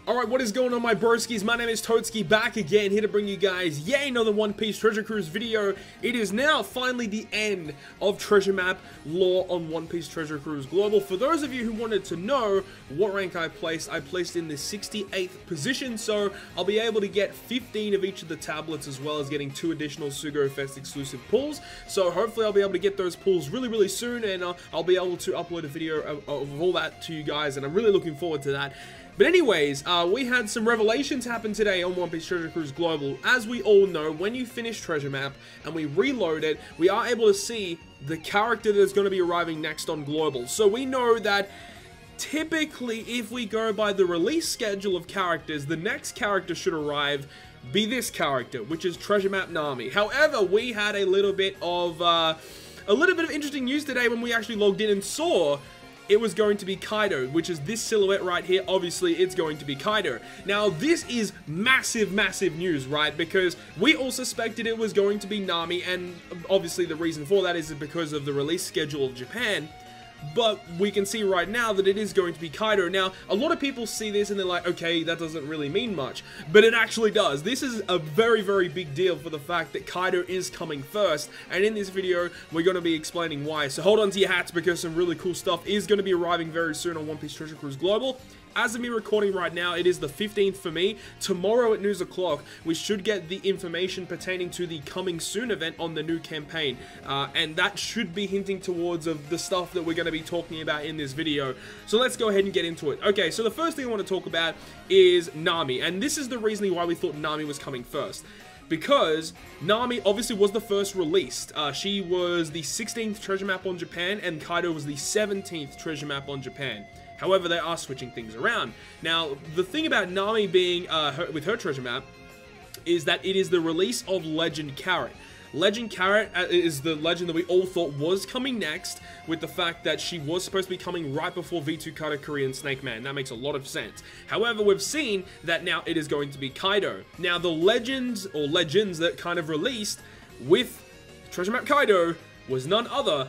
Alright, what is going on, my broskies? My name is Toadskii, back again, here to bring you guys yet another One Piece Treasure Cruise video. It is now finally the end of treasure map lore on One Piece Treasure Cruise Global. For those of you who wanted to know what rank I placed in the 68th position, so I'll be able to get 15 of each of the tablets as well as getting 2 additional Sugo Fest exclusive pulls. So hopefully I'll be able to get those pulls really soon, and I'll be able to upload a video of all that to you guys, and I'm really looking forward to that. But anyways, we had some revelations happen today on One Piece Treasure Cruise Global. As we all know, when you finish Treasure Map and we reload it, we are able to see the character that is going to be arriving next on Global. So we know that typically, if we go by the release schedule of characters, the next character should arrive be this character, which is Treasure Map Nami. However, we had a little bit of interesting news today when we actually logged in and saw it was going to be Kaido, which is this silhouette right here. Obviously, it's going to be Kaido. Now, this is massive news, right? Because we all suspected it was going to be Nami, and obviously the reason for that is because of the release schedule of Japan. But we can see right now that it is going to be Kaido. Now, a lot of people see this and they're like, okay, that doesn't really mean much. But it actually does. This is a very big deal for the fact that Kaido is coming first. And in this video, we're going to be explaining why. So hold on to your hats because some really cool stuff is going to be arriving very soon on One Piece Treasure Cruise Global. As of me recording right now, it is the 15th for me. Tomorrow at noon o'clock, we should get the information pertaining to the coming soon event on the new campaign. And that should be hinting towards the stuff that we're going to be talking about in this video. So let's go ahead and get into it. Okay, so the first thing I want to talk about is Nami. And this is the reason why we thought Nami was coming first. Because Nami obviously was the first released. She was the 16th treasure map on Japan, and Kaido was the 17th treasure map on Japan. However, they are switching things around. Now, the thing about Nami being with her treasure map is that it is the release of Legend Carrot. Legend Carrot is the legend that we all thought was coming next, with the fact that she was supposed to be coming right before V2 KATAKURI and SNAKEMAN. That makes a lot of sense. However, we've seen that now it is going to be Kaido. Now, the legends that kind of released with treasure map Kaido was none other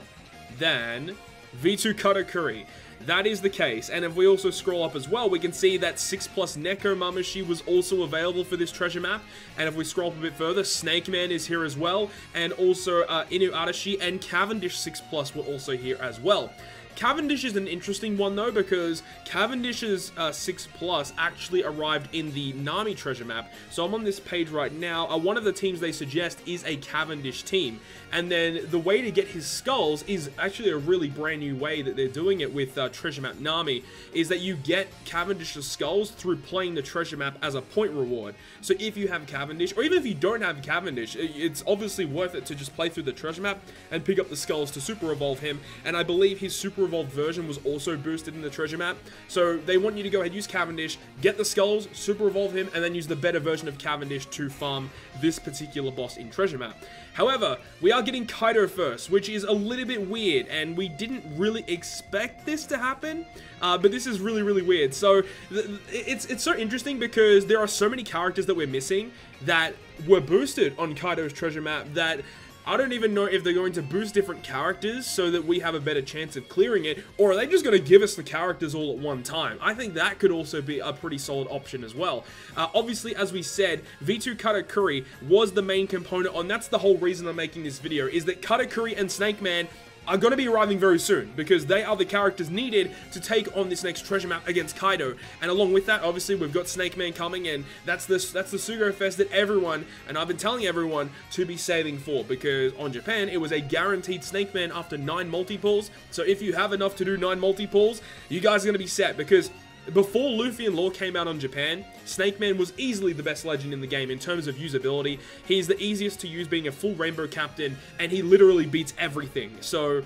than V2 KATAKURI. That is the case, and if we also scroll up as well, we can see that 6+ Neko Mamashi was also available for this treasure map, and if we scroll up a bit further, SNAKEMAN is here as well, and also Inu Arashi and Cavendish 6+ were also here as well. Cavendish is an interesting one though, because Cavendish's 6+ actually arrived in the Nami treasure map. So I'm on this page right now. One of the teams they suggest is a Cavendish team. And then the way to get his skulls is actually a really brand new way that they're doing it with treasure map Nami, is that you get Cavendish's skulls through playing the treasure map as a point reward. So if you have Cavendish, or even if you don't have Cavendish, it's obviously worth it to just play through the treasure map and pick up the skulls to super evolve him. And I believe his super evolved version was also boosted in the treasure map. So they want you to go ahead, use Cavendish, get the skulls, super evolve him, and then use the better version of Cavendish to farm this particular boss in treasure map. However, we are getting Kaido first, which is a little bit weird, and we didn't really expect this to happen, but this is really weird. So it's so interesting because there are so many characters that we're missing that were boosted on Kaido's treasure map that I don't even know if they're going to boost different characters so that we have a better chance of clearing it, or are they just going to give us the characters all at one time? I think that could also be a pretty solid option as well. Obviously, as we said, V2 KATAKURI was the main component, and that's the whole reason I'm making this video, is that KATAKURI and SNAKEMAN are going to be arriving very soon, because they are the characters needed to take on this next treasure map against Kaido. And along with that, obviously, we've got SNAKEMAN coming, and that's the Sugo Fest that everyone, and I've been telling everyone, to be saving for, because on Japan, it was a guaranteed SNAKEMAN after 9 multi-pulls. So if you have enough to do 9 multi-pulls, you guys are going to be set, because before Luffy and Law came out on Japan, SNAKEMAN was easily the best legend in the game in terms of usability. He's the easiest to use, being a full rainbow captain, and he literally beats everything. So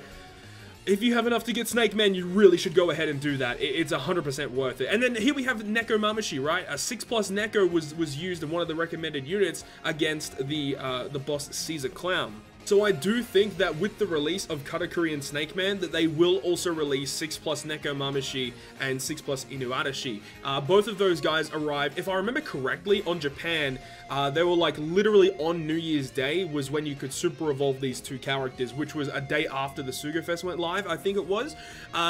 if you have enough to get SNAKEMAN, you really should go ahead and do that. It's 100% worth it. And then here we have Neko Mamashi, right? A 6+ Neko was used in one of the recommended units against the boss Caesar Clown. So I do think that with the release of KATAKURI and SNAKEMAN, that they will also release 6+ Nekomamashi and 6+ Inuarashi. Both of those guys arrived, if I remember correctly, on Japan. They were like literally on New Year's Day was when you could super evolve these two characters, which was a day after the Sugafest went live, I think it was.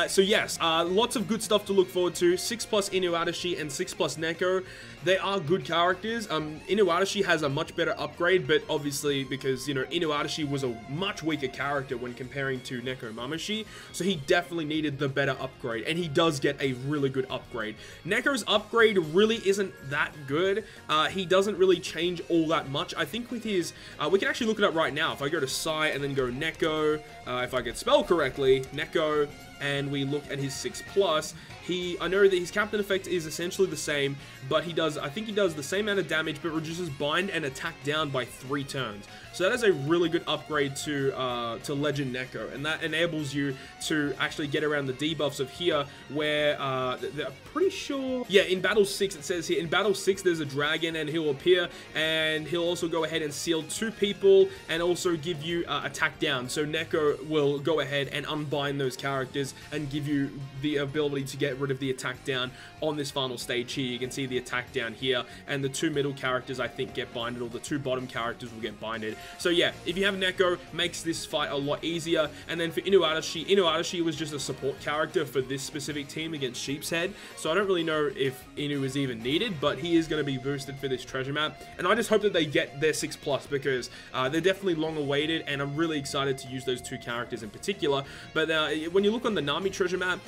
So yes, lots of good stuff to look forward to. 6+ Inuarashi and 6+ Neko. They are good characters. Inuarashi has a much better upgrade, but obviously because, you know, Inuarashi was a much weaker character when comparing to Nekomamashi, so he definitely needed the better upgrade, and he does get a really good upgrade. Neko's upgrade really isn't that good. He doesn't really change all that much. I think with his, we can actually look it up right now. If I go to Sai and then go Neko, if I get spelled correctly, Neko, and we look at his 6+, I know that his captain effect is essentially the same, but I think he does the same amount of damage, but reduces bind and attack down by 3 turns. So that is a really good upgrade to Legend Neko, and that enables you to actually get around the debuffs of here, where they're pretty sure, yeah, in Battle 6, it says here, in Battle 6 there's a dragon, and he'll appear, and he'll also go ahead and seal 2 people, and also give you attack down. So Neko will go ahead and unbind those characters, and give you the ability to get rid of the attack down on this final stage here. You can see the attack down here, and the 2 middle characters I think get binded, or the 2 bottom characters will get binded. So yeah, if you have Neko, makes this fight a lot easier. And then for Inuarashi was just a support character for this specific team against Sheep's Head, so I don't really know if Inu is even needed, but he is going to be boosted for this treasure map, and I just hope that they get their 6+, because they're definitely long awaited, and I'm really excited to use those 2 characters in particular. But when you look on the Nami treasure map,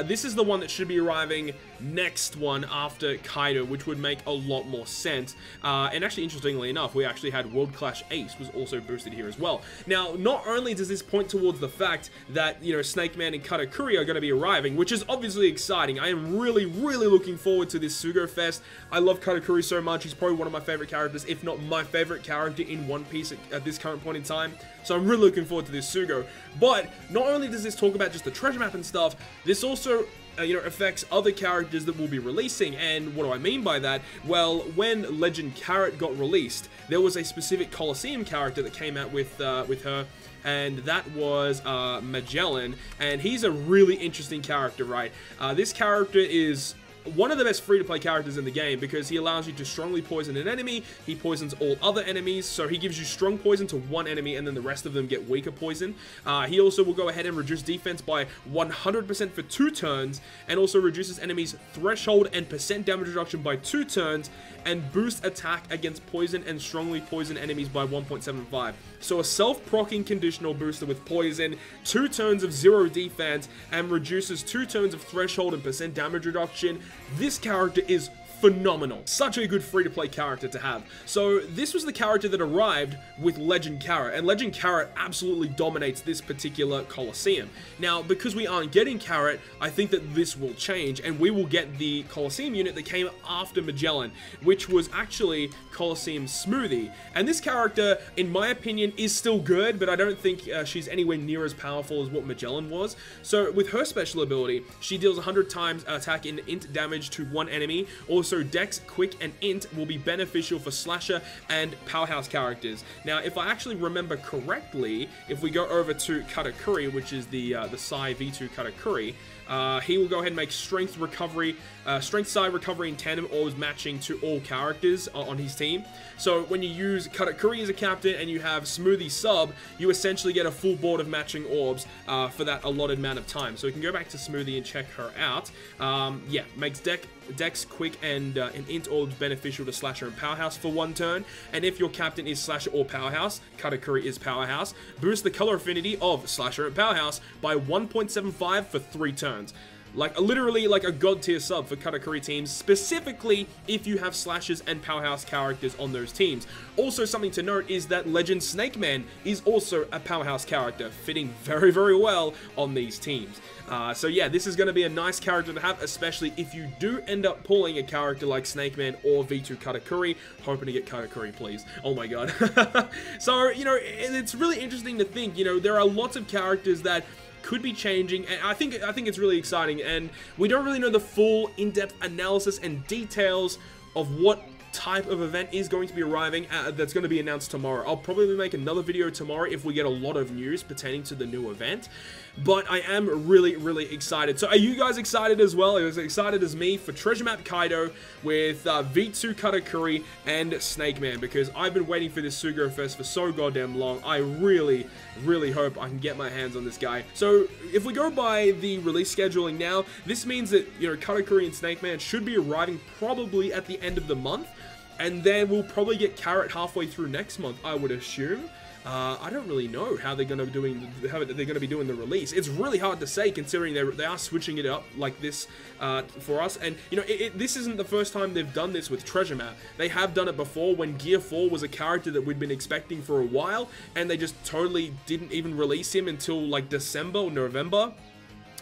this is the one that should be arriving next one after Kaido, which would make a lot more sense. And actually, interestingly enough, we actually had World Clash Ace was also boosted here as well. Now, not only does this point towards the fact that, you know, SNAKEMAN and KATAKURI are going to be arriving, which is obviously exciting. I am really looking forward to this Sugo Fest. I love KATAKURI so much. He's probably one of my favorite characters, if not my favorite character in One Piece at this current point in time. So I'm really looking forward to this Sugo. But not only does this talk about just the treasure map and stuff, this also you know, affects other characters that we'll be releasing. And what do I mean by that? Well, when Legend Carrot got released, there was a specific Colosseum character that came out with her, and that was Magellan, and he's a really interesting character, right? This character is one of the best free-to-play characters in the game, because he allows you to strongly poison an enemy. He poisons all other enemies, so he gives you strong poison to one enemy, and then the rest of them get weaker poison. He also will go ahead and reduce defense by 100% for 2 turns, and also reduces enemies' threshold and percent damage reduction by 2 turns, and boosts attack against poison and strongly poisoned enemies by 1.75. So a self-proccing conditional booster with poison, 2 turns of 0 defense, and reduces 2 turns of threshold and percent damage reduction. This character is phenomenal. Such a good free-to-play character to have. So this was the character that arrived with Legend Carrot, and Legend Carrot absolutely dominates this particular Colosseum. Now, because we aren't getting Carrot, I think that this will change, and we will get the Colosseum unit that came after Magellan, which was actually Colosseum Smoothie. And this character, in my opinion, is still good, but I don't think she's anywhere near as powerful as what Magellan was. So with her special ability, she deals 100 times attack and int damage to one enemy. Also, Dex, Quick, and Int will be beneficial for Slasher and Powerhouse characters. Now, if I actually remember correctly, if we go over to KATAKURI, which is the Sai V2 KATAKURI, he will go ahead and make strength side recovery and tandem orbs matching to all characters on his team. So when you use KATAKURI as a captain and you have Smoothie sub, you essentially get a full board of matching orbs for that allotted amount of time. So we can go back to Smoothie and check her out. Yeah, makes Dex, Quick, and Int orbs beneficial to Slasher and Powerhouse for 1 turn. And if your captain is Slasher or Powerhouse, KATAKURI is Powerhouse, boost the color affinity of Slasher and Powerhouse by 1.75 for 3 turns. Like, literally like a god tier sub for KATAKURI teams, specifically if you have Slashers and Powerhouse characters on those teams. Also, something to note is that Legend SNAKEMAN is also a Powerhouse character, fitting very well on these teams. So yeah, this is going to be a nice character to have, especially if you do end up pulling a character like SNAKEMAN or V2 KATAKURI. Hoping to get KATAKURI, please. Oh my god. So, you know, it's really interesting to think, you know, there are lots of characters that could be changing, and I think it's really exciting, and we don't really know the full in-depth analysis and details of what type of event is going to be arriving that's going to be announced tomorrow. I'll probably make another video tomorrow if we get a lot of news pertaining to the new event, but I am really excited. So are you guys excited as well? Are you as excited as me for Treasure Map Kaido with V2 Katakuri and SNAKEMAN? Because I've been waiting for this Sugo Fest for so goddamn long. I really hope I can get my hands on this guy. So if we go by the release scheduling now, this means that, you know, Katakuri and SNAKEMAN should be arriving probably at the end of the month, and then we'll probably get Carrot halfway through next month, I would assume. I don't really know how they're going to be doing the release. It's really hard to say, considering they are switching it up like this for us. And you know, this isn't the first time they've done this with Treasure Map. They have done it before when Gear 4 was a character that we'd been expecting for a while, and they just totally didn't even release him until like December or November.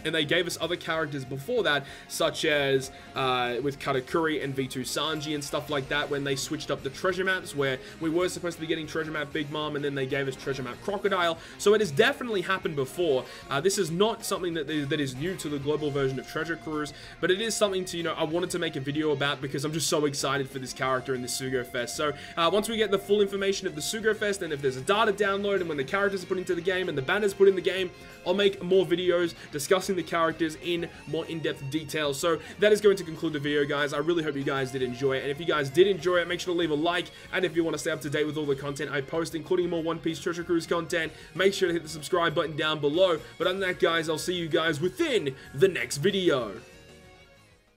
And they gave us other characters before that, such as with Katakuri and V2 Sanji and stuff like that, when they switched up the treasure maps, where we were supposed to be getting Treasure Map Big Mom, and then they gave us Treasure Map Crocodile. So it has definitely happened before. This is not something that is new to the global version of Treasure Cruise, but it is something to, you know, I wanted to make a video about because I'm just so excited for this character in this Sugo Fest. So once we get the full information of the Sugo Fest, and if there's a data download, and when the characters are put into the game and the banners put in the game, I'll make more videos discussing the characters in more in-depth detail. So that is going to conclude the video, guys. I really hope you guys did enjoy it, and if you guys did enjoy it, make sure to leave a like, and if you want to stay up to date with all the content I post, including more One Piece Treasure Cruise content, make sure to hit the subscribe button down below. But other than that, guys, I'll see you guys within the next video.